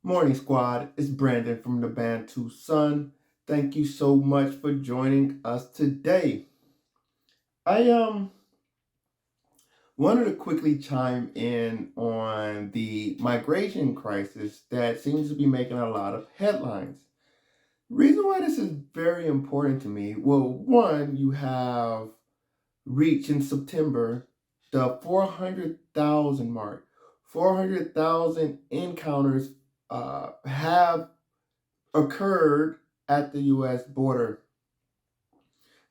Morning squad, it's Brandon from the Bantu Sun. Thank you so much for joining us today. I wanted to quickly chime in on the migration crisis that seems to be making a lot of headlines. Reason why this is very important to me, well, one, you have reached in September the 400,000 mark. 400,000 encounters have occurred at the US border.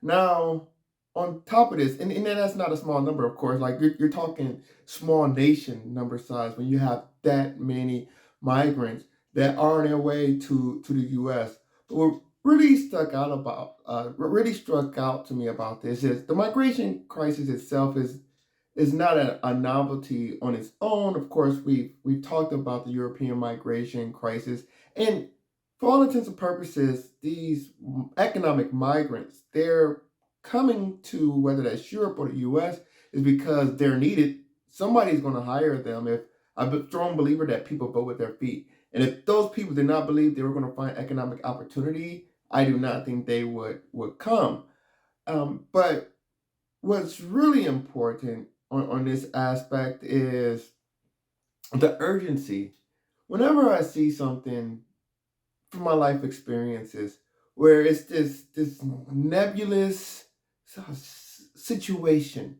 Now, on top of this, and that's not a small number, of course, like you're talking small nation number size when you have that many migrants that are on their way to the US. But what really struck out to me about this is the migration crisis itself is not a novelty on its own. Of course, we've talked about the European migration crisis, and for all intents and purposes, these economic migrants, they're coming to whether that's Europe or the US is because they're needed. Somebody's going to hire them. If I'm a strong believer that people vote with their feet. And if those people did not believe they were going to find economic opportunity, I do not think they would come. But what's really important on this aspect is the urgency. Whenever I see something from my life experiences where it's this nebulous situation,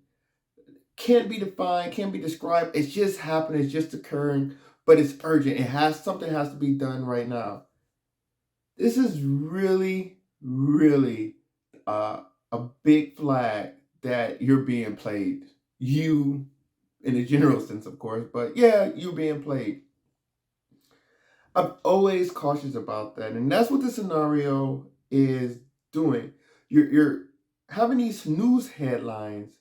can't be defined, can't be described, it's just happening, it's just occurring, but it's urgent, something has to be done right now. This is really uh, a big flag that you're being played. You, in a general sense, of course, but yeah, you're being played. I'm always cautious about that, and that's what the scenario is doing. You're having these news headlines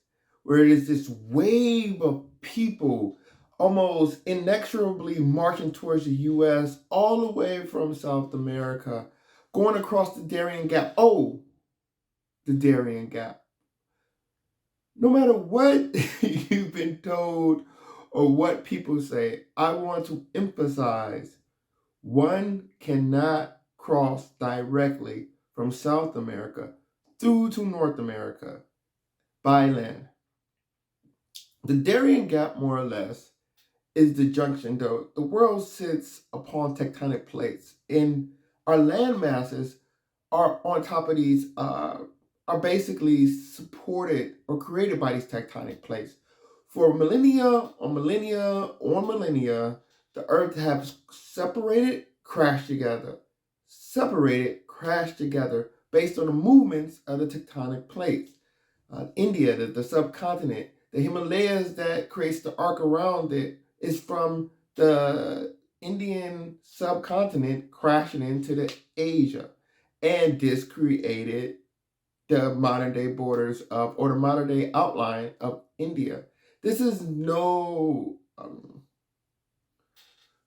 where it is this wave of people almost inexorably marching towards the U.S. all the way from South America, going across the Darien Gap. Oh, the Darien Gap. No matter what you've been told or what people say, I want to emphasize one cannot cross directly from South America through to North America by land. The Darien Gap, more or less, is the junction, though. The world sits upon tectonic plates, and our land masses are on top of these, are basically supported or created by these tectonic plates. For millennia on millennia on millennia, the earth has separated, crashed together, separated, crashed together based on the movements of the tectonic plates. India, the subcontinent, the Himalayas that creates the arc around it is from the Indian subcontinent crashing into the Asia. And this created the modern day borders of, or the modern day outline of India. This is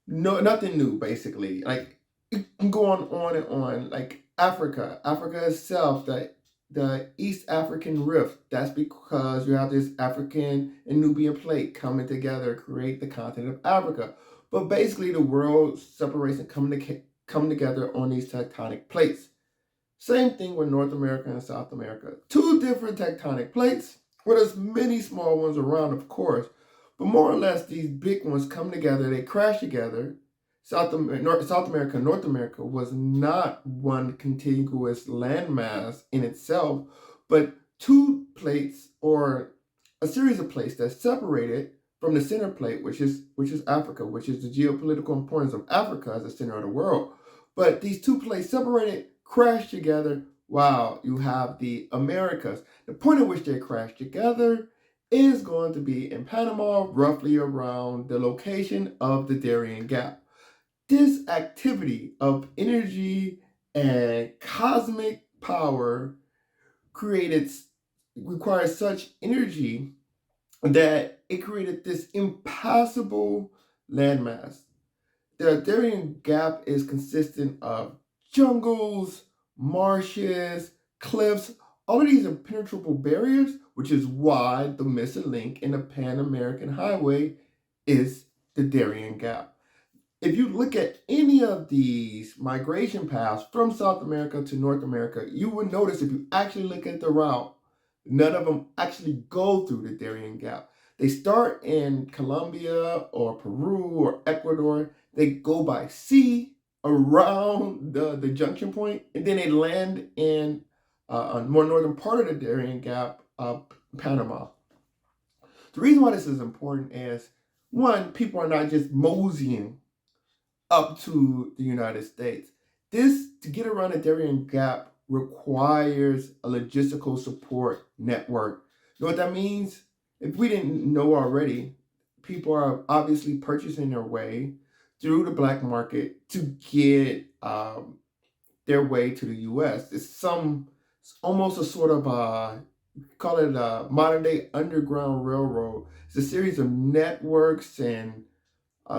nothing new, basically. Like, it can go on and on. Like Africa itself, the East African Rift. That's because you have this African and Nubian plate coming together, create the continent of Africa. But basically, the world separates and come together on these tectonic plates. Same thing with North America and South America. Two different tectonic plates, with as many small ones around, of course. But more or less, these big ones come together, they crash together. South America and North America was not one contiguous landmass in itself, but two plates or a series of plates that separated from the center plate, which is Africa, which is the geopolitical importance of Africa as the center of the world. But these two plates separated, crashed together. Wow, you have the Americas. The point at which they crash together is going to be in Panama, roughly around the location of the Darien Gap. This activity of energy and cosmic power created requires such energy that it created this impassable landmass. The Darien Gap is consistent of jungles, marshes, cliffs. All of these impenetrable barriers, which is why the missing link in the Pan American Highway is the Darien Gap. if you look at any of these migration paths from South America to North America, you will notice if you actually look at the route, none of them actually go through the Darien Gap. They start in Colombia or Peru or Ecuador. They go by sea around the junction point, and then they land in a more northern part of the Darien Gap, Panama. The reason why this is important is, one, people are not just moseying up to the United States. This, to get around the Darien Gap, requires a logistical support network. You know what that means? If we didn't know already, people are obviously purchasing their way through the black market to get their way to the U.S. It's almost a sort of call it a modern day underground railroad. It's a series of networks and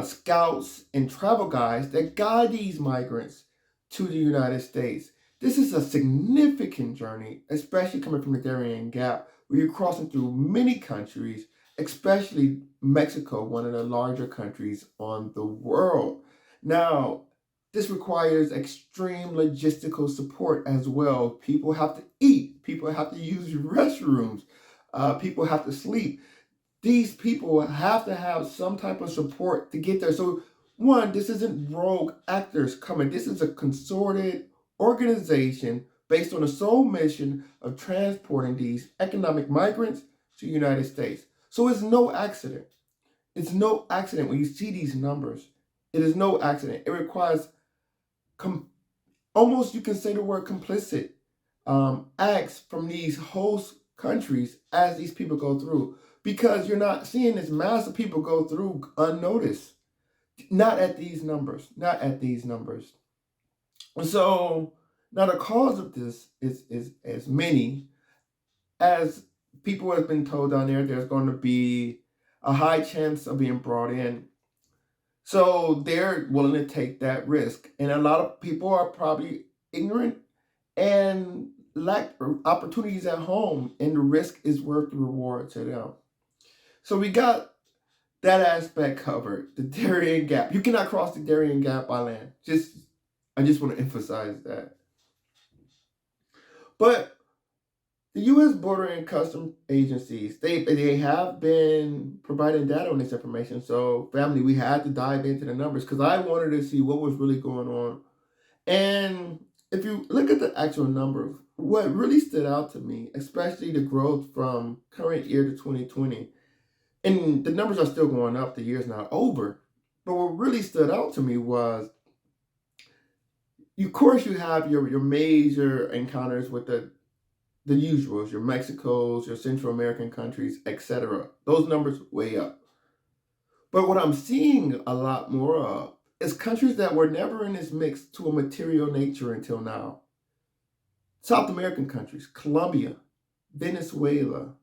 scouts and travel guides that guide these migrants to the United States. This is a significant journey, especially coming from the Darien Gap, where you're crossing through many countries, especially Mexico, one of the larger countries on the world. Now, this requires extreme logistical support as well. People have to eat, people have to use restrooms, people have to sleep. These people have to have some type of support to get there. So, one, this isn't rogue actors coming. This is a consorted organization based on the sole mission of transporting these economic migrants to the United States. So it's no accident. It's no accident when you see these numbers. It is no accident. It requires almost, you can say the word complicit acts from these host countries as these people go through, because you're not seeing this mass of people go through unnoticed. Not at these numbers. Not at these numbers. So now the cause of this is as many as people have been told down there. There's going to be a high chance of being brought in. So they're willing to take that risk. And a lot of people are probably ignorant and lack opportunities at home, and the risk is worth the reward to them. So we got that aspect covered. The Darien Gap. You cannot cross the Darien Gap by land. I just want to emphasize that. But the U.S. Border and Customs agencies, they have been providing data on this information. So, family, we had to dive into the numbers because I wanted to see what was really going on. And if you look at the actual numbers, what really stood out to me, especially the growth from current year to 2020, and the numbers are still going up, the year's not over, but what really stood out to me was, of course, you have your major encounters with the usuals, your Mexicos, your Central American countries, etc. Those numbers way up. But what I'm seeing a lot more of is countries that were never in this mix to a material nature until now. South American countries, Colombia, Venezuela,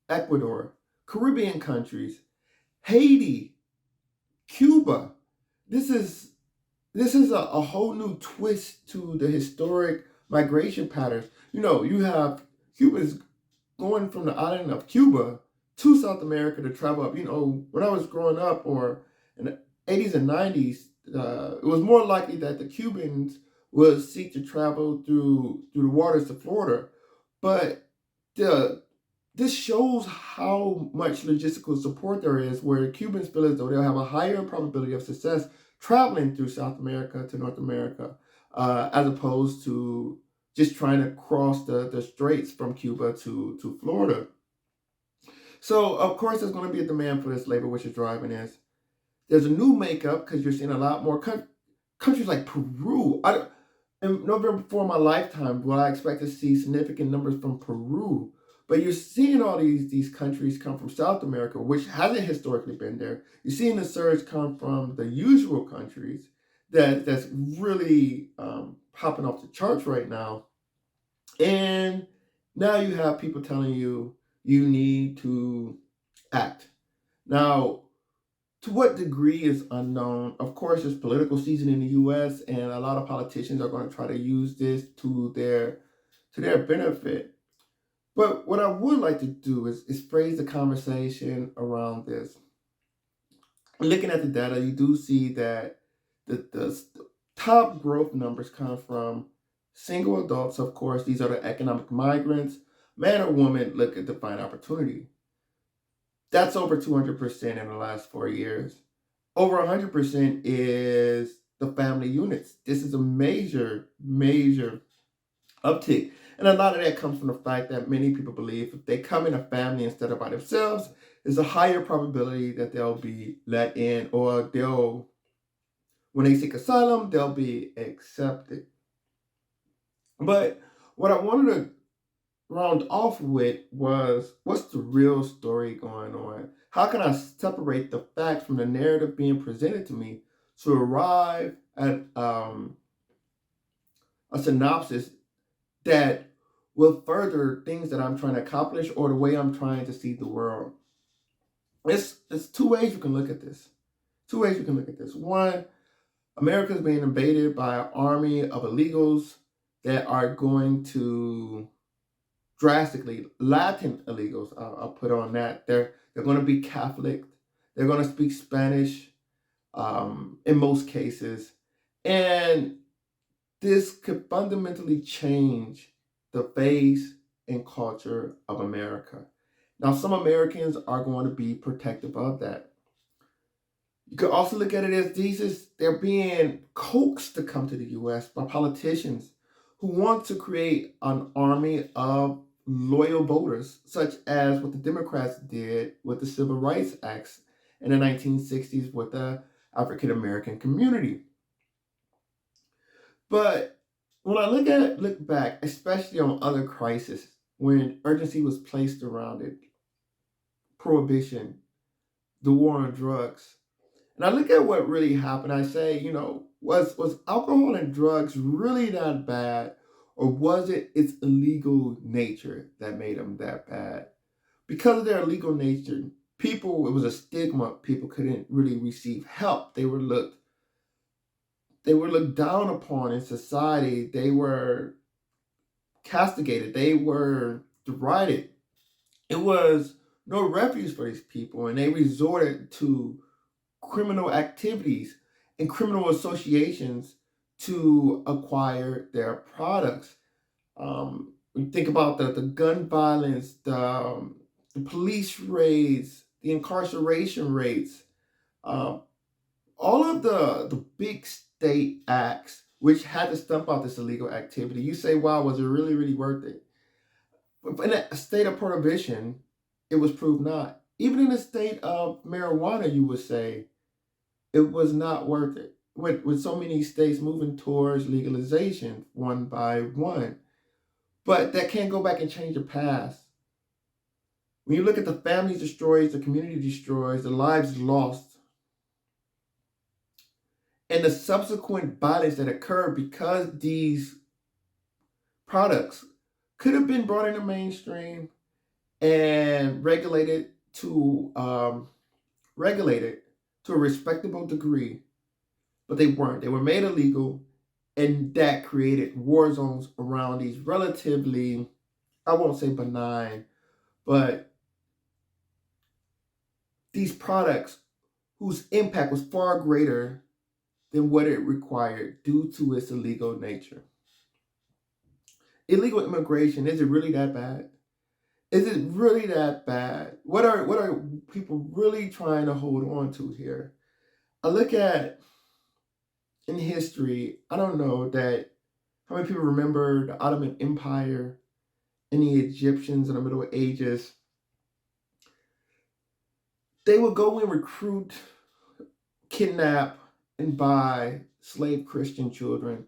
Ecuador, Caribbean countries, Haiti, Cuba. This is a whole new twist to the historic migration patterns. You have Cubans going from the island of Cuba to South America to travel up. When I was growing up, or in the 80s and 90s, it was more likely that the Cubans would seek to travel through the waters to Florida. But this shows how much logistical support there is, where Cubans feel as though they'll have a higher probability of success traveling through South America to North America, as opposed to just trying to cross the straits from Cuba to Florida. So, of course, there's going to be a demand for this labor, which is driving this. There's a new makeup because you're seeing a lot more countries like Peru. Never before in my lifetime will I expect to see significant numbers from Peru. But you're seeing all these countries come from South America, which hasn't historically been there. You're seeing the surge come from the usual countries that's really popping off the charts right now. And now you have people telling you need to act. Now, to what degree is unknown. Of course, there's political season in the U.S., and a lot of politicians are going to try to use this to their benefit. But what I would like to do is phrase the conversation around this. Looking at the data, you do see that The top growth numbers come from single adults, of course. These are the economic migrants. Man or woman look at define opportunity. That's over 200% in the last 4 years. Over 100% is the family units. This is a major, major uptick. And a lot of that comes from the fact that many people believe if they come in a family instead of by themselves, there's a higher probability that they'll be let in, or when they seek asylum, they'll be accepted. But what I wanted to round off with was, what's the real story going on? How can I separate the facts from the narrative being presented to me to arrive at a synopsis that will further things that I'm trying to accomplish or the way I'm trying to see the world? It's two ways you can look at this. Two ways you can look at this. One, America is being invaded by an army of illegals that are going to drastically, Latin illegals, I'll put on that. They're going to be Catholic. They're going to speak Spanish in most cases. And this could fundamentally change the face and culture of America. Now, some Americans are going to be protective of that. You could also look at it as they're being coaxed to come to the U.S. by politicians who want to create an army of loyal voters, such as what the Democrats did with the Civil Rights Acts in the 1960s with the African American community. But when I look back, especially on other crises, when urgency was placed around it, prohibition, the war on drugs, and I look at what really happened, I say, was alcohol and drugs really that bad, or was it its illegal nature that made them that bad? Because of their illegal nature, it was a stigma. People couldn't really receive help. They were looked down upon in society. They were castigated. They were derided. It was no refuge for these people, and they resorted to criminal activities and criminal associations to acquire their products. We think about the gun violence, the police raids, the incarceration rates, all of the big state acts which had to stump out this illegal activity. You say, wow, was it really, really worth it? In a state of prohibition, it was proved not. Even in a state of marijuana, you would say it was not worth it. With so many states moving towards legalization one by one. But that can't go back and change the past. When you look at the families destroyed, the community destroyed, the lives lost, and the subsequent violence that occurred because these products could have been brought into mainstream and regulated to a respectable degree, but they weren't. They were made illegal, and that created war zones around these relatively, I won't say benign, but these products whose impact was far greater than what it required due to its illegal nature. Illegal immigration, is it really that bad? Is it really that bad? What are people really trying to hold on to here? I look at in history, I don't know that how many people remember the Ottoman Empire and the Egyptians in the Middle Ages. They would go and recruit, kidnap, and buy slave Christian children,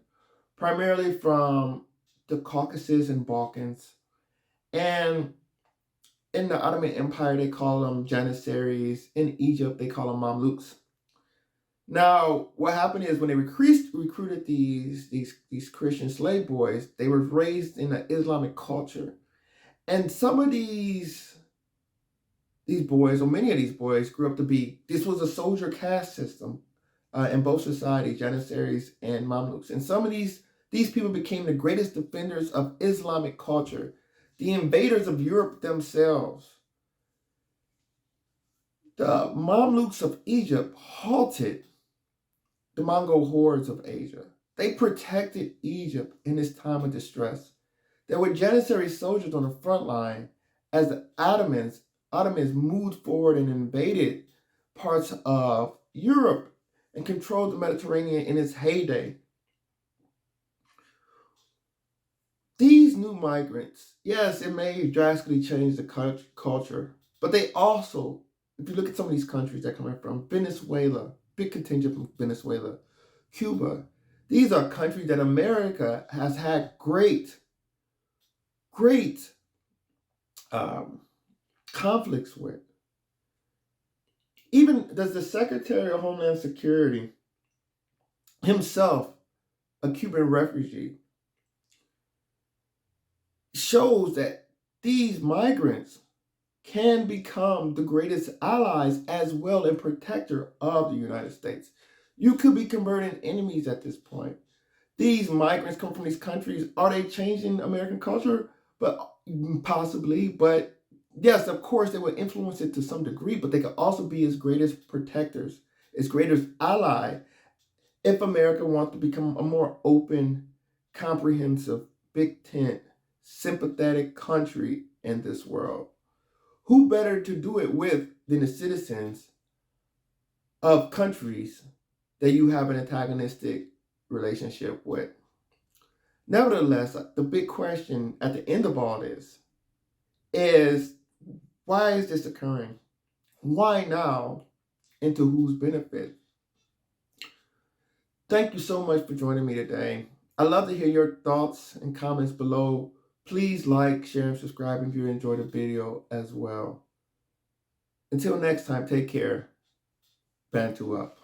primarily from the Caucasus and Balkans. And in the Ottoman Empire, they call them Janissaries. In Egypt, they call them Mamluks. Now, what happened is when they recruited these Christian slave boys, they were raised in an Islamic culture. And some of these boys, or many of these boys, grew up to be, this was a soldier caste system in both societies, Janissaries and Mamluks. And some of these people became the greatest defenders of Islamic culture, the invaders of Europe themselves. The Mamluks of Egypt halted the Mongol hordes of Asia. They protected Egypt in this time of distress. There were Janissary soldiers on the front line as the Ottomans moved forward and invaded parts of Europe and controlled the Mediterranean in its heyday. These new migrants, yes, it may drastically change the culture, but they also, if you look at some of these countries they're coming from, Venezuela, big contingent from Venezuela, Cuba, these are countries that America has had great conflicts with. Even does the Secretary of Homeland Security himself, a Cuban refugee, shows that these migrants can become the greatest allies as well and protector of the United States. You could be converting enemies at this point. These migrants come from these countries. Are they changing American culture? But possibly. But yes, of course, they would influence it to some degree, but they could also be its greatest protectors, its greatest ally, if America wants to become a more open, comprehensive, big tent, sympathetic country in this world. Who better to do it with than the citizens of countries that you have an antagonistic relationship with? Nevertheless, the big question at the end of all this is, why is this occurring? Why now? And to whose benefit? Thank you so much for joining me today. I'd love to hear your thoughts and comments below. Please like, share, and subscribe if you enjoyed the video as well. Until next time, take care. Bantu up.